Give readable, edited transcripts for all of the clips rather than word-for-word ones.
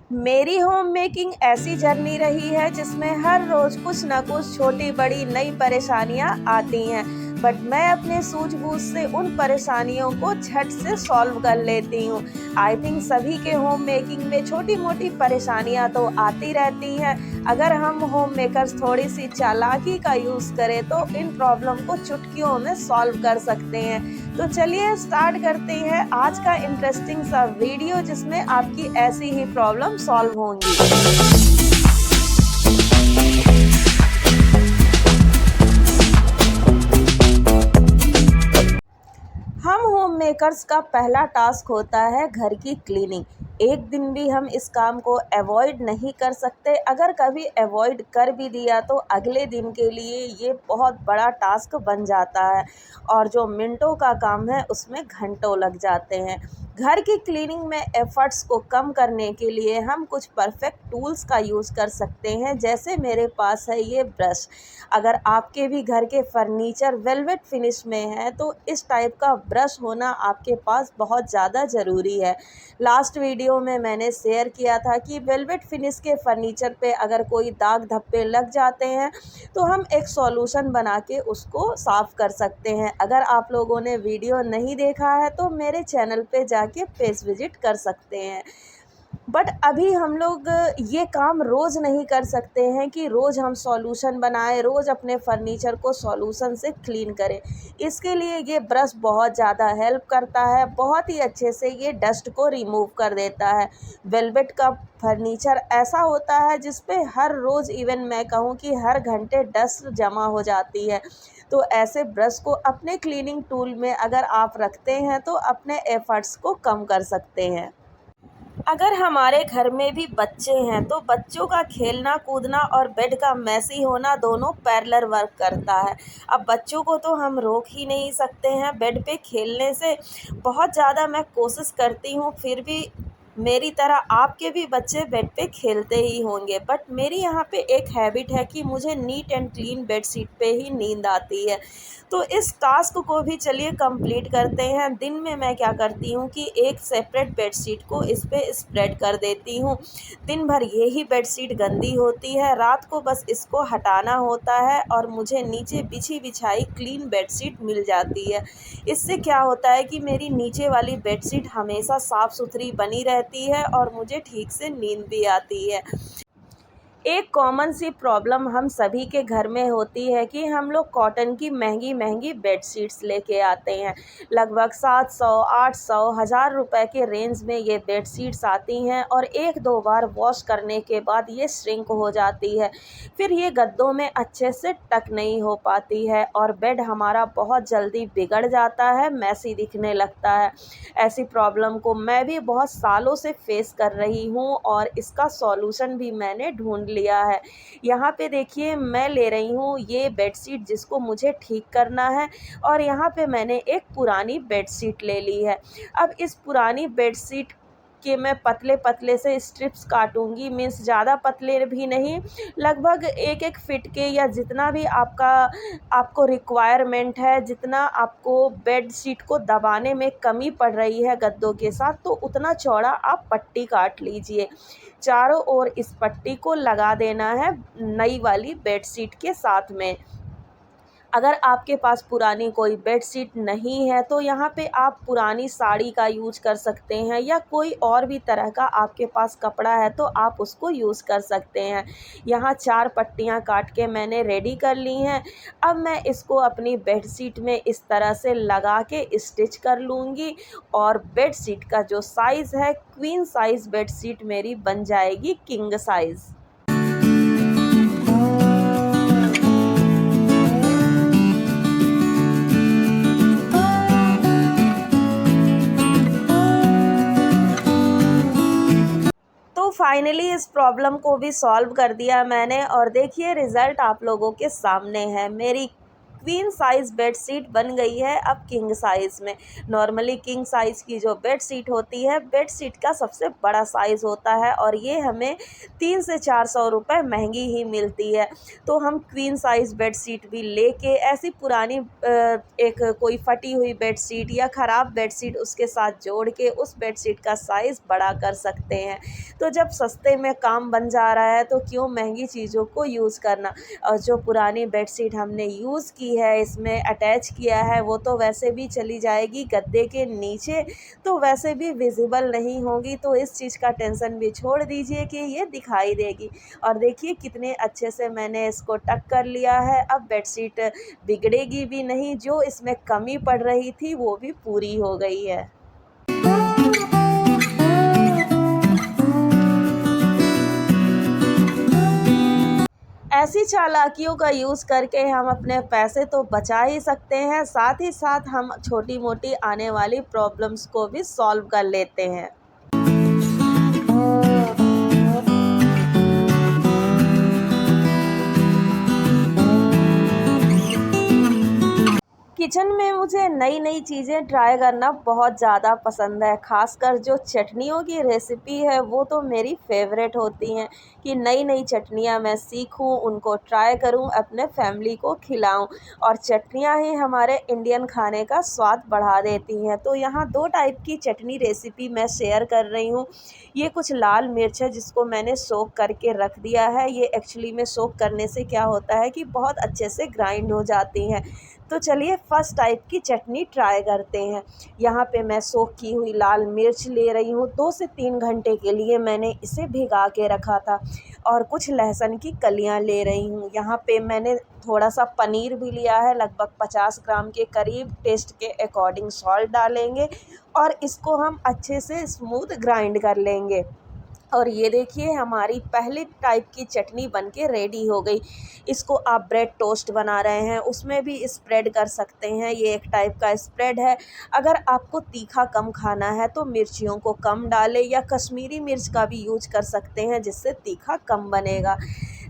मेरी home making ऐसी journey रही है जिसमें हर रोज़ कुछ न कुछ छोटी बड़ी नई परेशानियां आती हैं, बट मैं अपने सूझबूझ से उन परेशानियों को झट से सॉल्व कर लेती हूँ। आई थिंक सभी के होम मेकिंग में छोटी मोटी परेशानियां तो आती रहती हैं। अगर हम होम मेकर्स थोड़ी सी चालाकी का यूज़ करें तो इन प्रॉब्लम को चुटकियों में सॉल्व कर सकते हैं। तो चलिए स्टार्ट करते हैं आज का इंटरेस्टिंग सा वीडियो जिसमें आपकी ऐसी ही प्रॉब्लम सॉल्व होंगी। हम होम मेकर्स का पहला टास्क होता है घर की क्लीनिंग। एक दिन भी हम इस काम को अवॉइड नहीं कर सकते। अगर कभी अवॉइड कर भी दिया तो अगले दिन के लिए ये बहुत बड़ा टास्क बन जाता है और जो मिनटों का काम है उसमें घंटों लग जाते हैं। घर की क्लीनिंग में एफ़र्ट्स को कम करने के लिए हम कुछ परफेक्ट टूल्स का यूज़ कर सकते हैं, जैसे मेरे पास है ये ब्रश। अगर आपके भी घर के फर्नीचर वेलवेट फिनिश में है तो इस टाइप का ब्रश होना आपके पास बहुत ज़्यादा ज़रूरी है। लास्ट वीडियो में मैंने शेयर किया था कि वेलवेट फिनिश के फर्नीचर पे अगर कोई दाग धब्बे लग जाते हैं तो हम एक सॉल्यूशन बना के उसको साफ़ कर सकते हैं। अगर आप लोगों ने वीडियो नहीं देखा है तो मेरे चैनल पे जाके पेज विज़िट कर सकते हैं। बट अभी हम लोग ये काम रोज़ नहीं कर सकते हैं कि रोज़ हम सॉल्यूशन बनाएं, रोज़ अपने फर्नीचर को सॉल्यूशन से क्लीन करें। इसके लिए ये ब्रश बहुत ज़्यादा हेल्प करता है, बहुत ही अच्छे से ये डस्ट को रिमूव कर देता है। वेलवेट का फर्नीचर ऐसा होता है जिस पे हर रोज़, इवन मैं कहूँ कि हर घंटे डस्ट जमा हो जाती है। तो ऐसे ब्रश को अपने क्लीनिंग टूल में अगर आप रखते हैं तो अपने एफ़र्ट्स को कम कर सकते हैं। अगर हमारे घर में भी बच्चे हैं तो बच्चों का खेलना कूदना और बेड का मैसी होना दोनों पैरेलल वर्क करता है। अब बच्चों को तो हम रोक ही नहीं सकते हैं बेड पे खेलने से। बहुत ज़्यादा मैं कोशिश करती हूँ, फिर भी मेरी तरह आपके भी बच्चे बेड पे खेलते ही होंगे, बट मेरी यहाँ पे एक हैबिट है कि मुझे neat and clean bed sheet पे ही नींद आती है। तो इस टास्क को भी चलिए कंप्लीट करते हैं। दिन में मैं क्या करती हूँ कि एक सेपरेट बेडशीट को इस पे स्प्रेड कर देती हूँ। दिन भर यही बेडशीट गंदी होती है, रात को बस इसको हटाना होता है और मुझे नीचे बिछी बिछाई क्लीन बेडशीट मिल जाती है। इससे क्या होता है कि मेरी नीचे वाली बेडशीट हमेशा साफ़ सुथरी बनी रहती है और मुझे ठीक से नींद भी आती है। एक कॉमन सी प्रॉब्लम हम सभी के घर में होती है कि हम लोग कॉटन की महंगी महंगी बेडशीट्स लेके आते हैं। लगभग 700, 800, 1000 रुपए के रेंज में ये बेडशीट्स आती हैं और एक दो बार वॉश करने के बाद ये श्रिंक हो जाती है। फिर ये गद्दों में अच्छे से टक नहीं हो पाती है और बेड हमारा बहुत जल्दी बिगड़ जाता है, मैसी दिखने लगता है। ऐसी प्रॉब्लम को मैं भी बहुत सालों से फेस कर रही हूँ और इसका सॉल्यूशन भी मैंने ढूंढ लिया है। यहाँ पे देखिए, मैं ले रही हूँ ये बेडशीट जिसको मुझे ठीक करना है और यहाँ पे मैंने एक पुरानी बेडशीट ले ली है। अब इस पुरानी बेडशीट के मैं पतले पतले से स्ट्रिप्स काटूंगी, मीन्स ज़्यादा पतले भी नहीं, लगभग एक एक फिट के, या जितना भी आपको रिक्वायरमेंट है, जितना आपको बेड शीट को दबाने में कमी पड़ रही है गद्दों के साथ, तो उतना चौड़ा आप पट्टी काट लीजिए। चारों ओर इस पट्टी को लगा देना है नई वाली बेड शीट के साथ में। अगर आपके पास पुरानी कोई बेडशीट नहीं है तो यहाँ पे आप पुरानी साड़ी का यूज़ कर सकते हैं, या कोई और भी तरह का आपके पास कपड़ा है तो आप उसको यूज़ कर सकते हैं। यहाँ 4 पट्टियाँ काट के मैंने रेडी कर ली हैं। अब मैं इसको अपनी बेडशीट में इस तरह से लगा के स्टिच कर लूँगी और बेडशीट का जो साइज़ है, क्वीन साइज़ बेडशीट मेरी बन जाएगी किंग साइज़। तो फाइनली इस प्रॉब्लम को भी सॉल्व कर दिया मैंने और देखिए रिज़ल्ट आप लोगों के सामने है। मेरी क्वीन साइज़ बेड शीट बन गई है अब किंग साइज़ में। नॉर्मली किंग साइज़ की जो बेड शीट होती है, बेड शीट का सबसे बड़ा साइज़ होता है और ये हमें 3 से 400 रुपये महंगी ही मिलती है। तो हम क्वीन साइज़ बेड शीट भी लेके ऐसी पुरानी एक कोई फटी हुई बेड शीट या ख़राब बेड शीट उसके साथ जोड़ के उस बेड शीट का साइज़ बड़ा कर सकते हैं। तो जब सस्ते में काम बन जा रहा है तो क्यों महंगी चीज़ों को यूज़ करना। और जो पुरानी बेड शीट हमने यूज़ की है, इसमें अटैच किया है, वो तो वैसे भी चली जाएगी गद्दे के नीचे, तो वैसे भी विज़िबल नहीं होगी। तो इस चीज़ का टेंशन भी छोड़ दीजिए कि ये दिखाई देगी। और देखिए कितने अच्छे से मैंने इसको टक कर लिया है। अब बेडशीट बिगड़ेगी भी नहीं, जो इसमें कमी पड़ रही थी वो भी पूरी हो गई है। ऐसी चालाकियों का यूज़ करके हम अपने पैसे तो बचा ही सकते हैं, साथ ही साथ हम छोटी-मोटी आने वाली प्रॉब्लम्स को भी सॉल्व कर लेते हैं। किचन में मुझे नई-नई चीज़ें ट्राई करना बहुत ज़्यादा पसंद है, ख़ासकर जो चटनियों की रेसिपी है वो तो मेरी फ़ेवरेट होती हैं कि नई-नई चटनियाँ मैं सीखूँ, उनको ट्राई करूँ, अपने फैमिली को खिलाऊँ। और चटनियाँ ही हमारे इंडियन खाने का स्वाद बढ़ा देती हैं। तो यहाँ 2 टाइप की चटनी रेसिपी मैं शेयर कर रही हूँ। ये कुछ लाल मिर्च है जिसको मैंने सोक करके रख दिया है। ये एक्चुअली में सोक करने से क्या होता है कि बहुत अच्छे से ग्राइंड हो जाती हैं। तो चलिए फर्स्ट टाइप की चटनी ट्राई करते हैं। यहाँ पे मैं सोक की हुई लाल मिर्च ले रही हूँ, 2 से 3 घंटे के लिए मैंने इसे भिगा के रखा था। और कुछ लहसुन की कलियाँ ले रही हूँ। यहाँ पे मैंने थोड़ा-सा पनीर भी लिया है, लगभग 50 ग्राम के करीब, टेस्ट के अकॉर्डिंग सॉल्ट डालेंगे और इसको हम अच्छे से स्मूथ ग्राइंड कर लेंगे। और ये देखिए हमारी पहली टाइप की चटनी बनके रेडी हो गई। इसको आप ब्रेड टोस्ट बना रहे हैं उसमें भी स्प्रेड कर सकते हैं, ये एक टाइप का स्प्रेड है। अगर आपको तीखा कम खाना है तो मिर्चियों को कम डालें या कश्मीरी मिर्च का भी यूज़ कर सकते हैं जिससे तीखा कम बनेगा।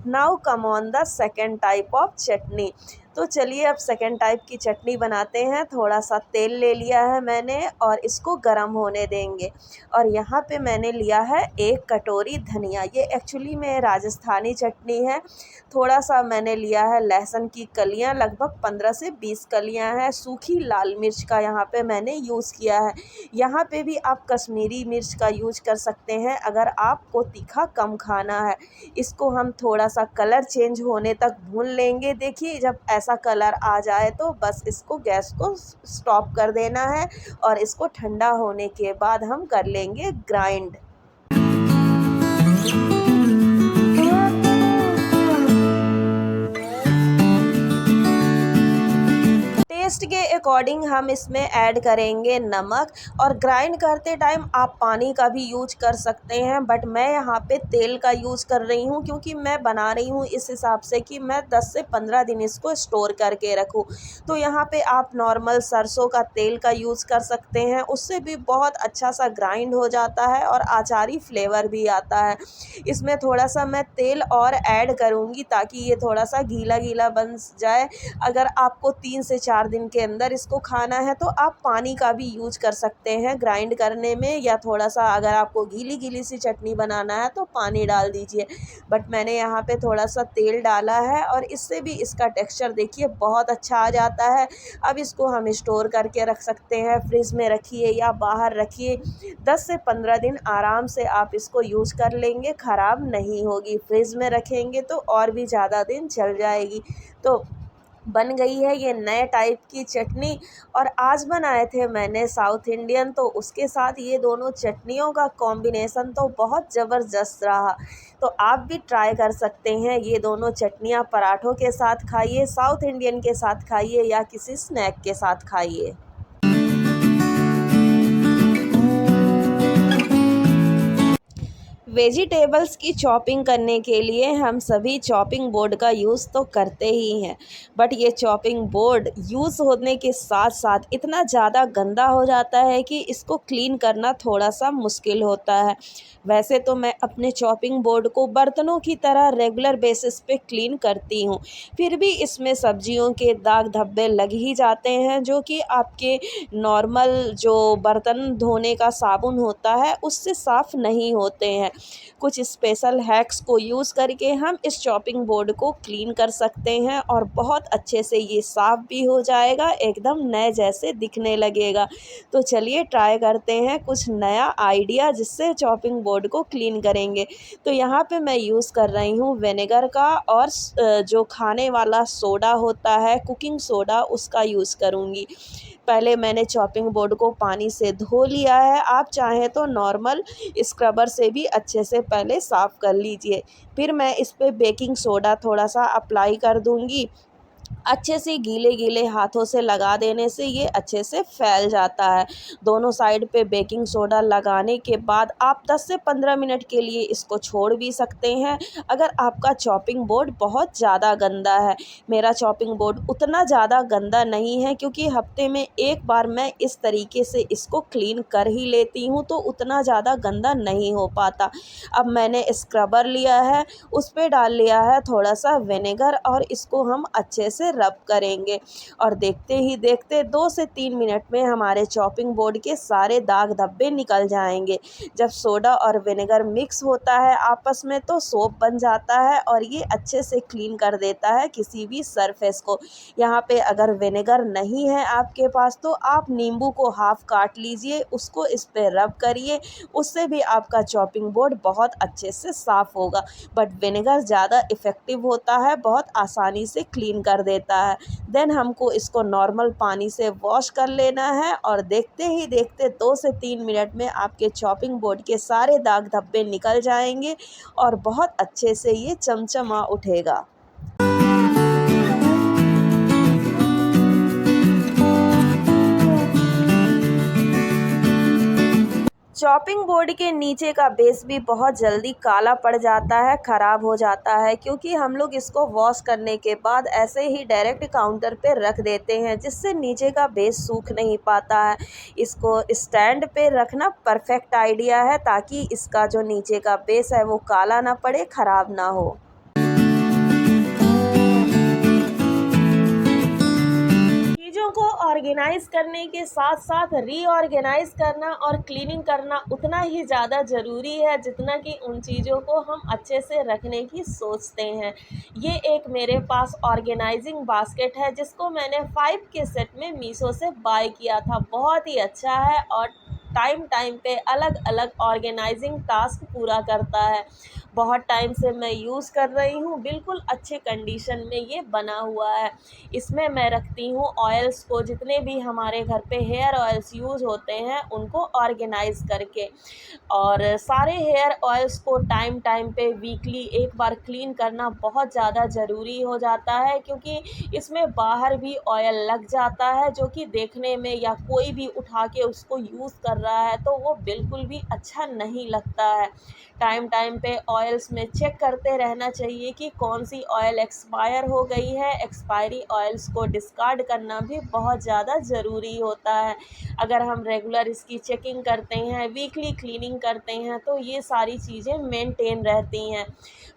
Now come on the second type of chutney. तो चलिए अब सेकंड टाइप की चटनी बनाते हैं। थोड़ा सा तेल ले लिया है मैंने और इसको गरम होने देंगे। और यहाँ पे मैंने लिया है 1 कटोरी धनिया, ये एक्चुअली में राजस्थानी चटनी है। थोड़ा सा मैंने लिया है लहसुन की कलियाँ, लगभग 15 से 20 कलियाँ हैं। सूखी लाल मिर्च का यहाँ पे मैंने यूज़ किया है। यहाँ पे भी आप कश्मीरी मिर्च का यूज़ कर सकते हैं अगर आपको तीखा कम खाना है। इसको हम थोड़ा सा कलर चेंज होने तक भून लेंगे। देखिए जब ऐसा कलर आ जाए तो बस इसको गैस को स्टॉप कर देना है और इसको ठंडा होने के बाद हम कर लेंगे ग्राइंड। टेस्ट के अकॉर्डिंग हम इसमें ऐड करेंगे नमक। और ग्राइंड करते टाइम आप पानी का भी यूज कर सकते हैं, बट मैं यहाँ पे तेल का यूज़ कर रही हूँ क्योंकि मैं बना रही हूँ इस हिसाब से कि मैं 10 से 15 दिन इसको स्टोर करके रखूँ। तो यहाँ पे आप नॉर्मल सरसों का तेल का यूज़ कर सकते हैं, उससे भी बहुत अच्छा सा ग्राइंड हो जाता है और अचारी फ्लेवर भी आता है। इसमें थोड़ा सा मैं तेल और ऐड करूँगी ताकि ये थोड़ा सा गीला गीला बन जाए। अगर आपको 3 से 4 दिन के अंदर इसको खाना है तो आप पानी का भी यूज कर सकते हैं ग्राइंड करने में, या थोड़ा सा अगर आपको गीली गीली सी चटनी बनाना है तो पानी डाल दीजिए। बट मैंने यहाँ पे थोड़ा सा तेल डाला है और इससे भी इसका टेक्सचर देखिए बहुत अच्छा आ जाता है। अब इसको हम स्टोर करके रख सकते हैं, फ्रिज में रखिए या बाहर रखिए, 10 से 15 दिन आराम से आप इसको यूज़ कर लेंगे, ख़राब नहीं होगी। फ्रिज में रखेंगे तो और भी ज़्यादा दिन चल जाएगी। तो बन गई है ये नए टाइप की चटनी। और आज बनाए थे मैंने साउथ इंडियन, तो उसके साथ ये दोनों चटनियों का कॉम्बिनेशन तो बहुत ज़बरदस्त रहा। तो आप भी ट्राई कर सकते हैं, ये दोनों चटनियाँ पराठों के साथ खाइए, साउथ इंडियन के साथ खाइए या किसी स्नैक के साथ खाइए। वेजिटेबल्स की चॉपिंग करने के लिए हम सभी चॉपिंग बोर्ड का यूज़ तो करते ही हैं, बट ये चॉपिंग बोर्ड यूज़ होने के साथ साथ इतना ज़्यादा गंदा हो जाता है कि इसको क्लीन करना थोड़ा सा मुश्किल होता है। वैसे तो मैं अपने चॉपिंग बोर्ड को बर्तनों की तरह रेगुलर बेसिस पे क्लीन करती हूँ, फिर भी इसमें सब्जियों के दाग धब्बे लग ही जाते हैं, जो कि आपके नॉर्मल जो बर्तन धोने का साबुन होता है उससे साफ़ नहीं होते हैं। कुछ स्पेशल हैक्स को यूज़ करके हम इस चॉपिंग बोर्ड को क्लीन कर सकते हैं और बहुत अच्छे से ये साफ़ भी हो जाएगा, एकदम नए जैसे दिखने लगेगा। तो चलिए ट्राई करते हैं कुछ नया आइडिया जिससे चॉपिंग बोर्ड को क्लीन करेंगे। तो यहाँ पे मैं यूज़ कर रही हूँ विनेगर का और जो खाने वाला सोडा होता है, कुकिंग सोडा, उसका यूज़ करूँगी। पहले मैंने चॉपिंग बोर्ड को पानी से धो लिया है, आप चाहें तो नॉर्मल स्क्रबर से भी अच्छे से पहले साफ़ कर लीजिए। फिर मैं इस पे बेकिंग सोडा थोड़ा-सा अप्लाई कर दूँगी। अच्छे से गीले-गीले हाथों से लगा देने से ये अच्छे से फैल जाता है। दोनों साइड पे बेकिंग सोडा लगाने के बाद आप 10 से 15 मिनट के लिए इसको छोड़ भी सकते हैं, अगर आपका चॉपिंग बोर्ड बहुत ज़्यादा गंदा है। मेरा चॉपिंग बोर्ड उतना ज़्यादा गंदा नहीं है, क्योंकि हफ़्ते में एक बार मैं इस तरीके से इसको क्लीन कर ही लेती हूँ, तो उतना ज़्यादा गंदा नहीं हो पाता। अब मैंने स्क्रबर लिया है, उस पे डाल लिया है थोड़ा-सा विनेगर और इसको हम अच्छे से रब करेंगे और देखते ही देखते 2 से 3 मिनट में हमारे चॉपिंग बोर्ड के सारे दाग धब्बे निकल जाएंगे। जब सोडा और विनेगर मिक्स होता है आपस में तो सोप बन जाता है और ये अच्छे से क्लीन कर देता है किसी भी सरफेस को। यहाँ पे अगर विनेगर नहीं है आपके पास तो आप नींबू को हाफ काट लीजिए, उसको इस पे रब करिए, उससे भी आपका चॉपिंग बोर्ड बहुत अच्छे से साफ़ होगा। बट विनेगर ज़्यादा इफ़ेक्टिव होता है, बहुत आसानी से क्लीन कर देता है। देन हमको इसको नॉर्मल पानी से वॉश कर लेना है और देखते ही देखते 2 से 3 मिनट में आपके चॉपिंग बोर्ड के सारे दाग धब्बे निकल जाएंगे और बहुत अच्छे से ये चमचमा उठेगा। चॉपिंग बोर्ड के नीचे का बेस भी बहुत जल्दी काला पड़ जाता है, ख़राब हो जाता है, क्योंकि हम लोग इसको वॉश करने के बाद ऐसे ही डायरेक्ट काउंटर पे रख देते हैं, जिससे नीचे का बेस सूख नहीं पाता है। इसको स्टैंड पे रखना परफेक्ट आइडिया है, ताकि इसका जो नीचे का बेस है वो काला ना पड़े, ख़राब ना हो। चीज़ों को ऑर्गेनाइज़ करने के साथ साथ रीऑर्गेनाइज़ करना और क्लीनिंग करना उतना ही ज़्यादा ज़रूरी है, जितना कि उन चीज़ों को हम अच्छे से रखने की सोचते हैं। ये एक मेरे पास ऑर्गेनाइजिंग बास्केट है, जिसको मैंने 5 के सेट में मीशो से बाय किया था। बहुत ही अच्छा है और टाइम टाइम पे अलग अलग ऑर्गेनाइजिंग टास्क पूरा करता है। बहुत टाइम से मैं यूज़ कर रही हूँ, बिल्कुल अच्छे कंडीशन में ये बना हुआ है। इसमें मैं रखती हूँ ऑयल्स को, जितने भी हमारे घर पे हेयर ऑयल्स यूज़ होते हैं उनको ऑर्गेनाइज़ करके, और सारे हेयर ऑयल्स को टाइम टाइम पे वीकली एक बार क्लीन करना बहुत ज़्यादा ज़रूरी हो जाता है, क्योंकि इसमें बाहर भी ऑयल लग जाता है, जो कि देखने में या कोई भी उठा के उसको यूज़ कर रहा है तो वो बिल्कुल भी अच्छा नहीं लगता है। टाइम टाइम पे ऑयल्स में चेक करते रहना चाहिए कि कौन सी ऑयल एक्सपायर हो गई है। एक्सपायरी ऑयल्स को डिस्कार्ड करना भी बहुत ज़्यादा ज़रूरी होता है। अगर हम रेगुलर इसकी चेकिंग करते हैं, वीकली क्लीनिंग करते हैं, तो ये सारी चीज़ें मेंटेन रहती हैं।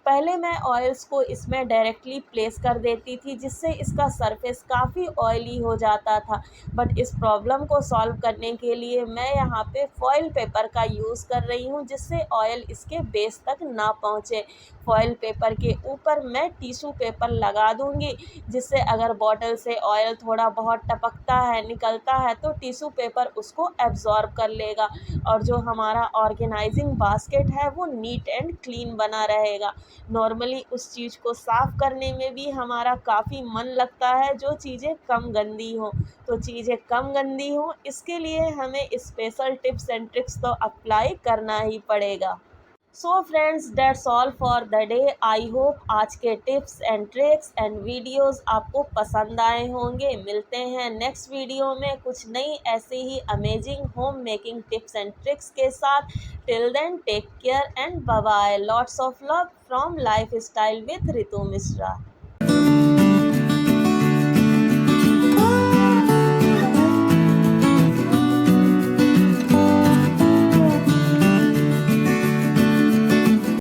पहले मैं ऑयल्स को इसमें डायरेक्टली प्लेस कर देती थी, जिससे इसका सरफेस काफ़ी ऑयली हो जाता था, बट इस प्रॉब्लम को सॉल्व करने के लिए मैं यहाँ पे फॉइल पेपर का यूज़ कर रही हूँ, जिससे ऑयल इसके बेस तक ना पहुँचे। फॉइल पेपर के ऊपर मैं टिश्यू पेपर लगा दूँगी, जिससे अगर बॉटल से ऑयल थोड़ा बहुत टपकता है, निकलता है, तो टिश्यू पेपर उसको एब्ज़ॉर्ब कर लेगा और जो हमारा ऑर्गेनाइजिंग बास्केट है वो नीट एंड क्लीन बना रहेगा। नॉर्मली उस चीज़ को साफ़ करने में भी हमारा काफ़ी मन लगता है, जो चीज़ें कम गंदी हों। तो चीज़ें कम गंदी हों, इसके लिए हमें स्पेशल टिप्स एंड ट्रिक्स तो अप्लाई करना ही पड़ेगा। So friends, that's all for the day. I hope आज के tips and tricks and videos आपको पसंद आए होंगे। मिलते हैं नेक्स्ट वीडियो में कुछ नई ऐसी ही amazing home making tips and tricks के साथ। Till then, take care and bye bye. Lots of love from life style with Ritu Mishra.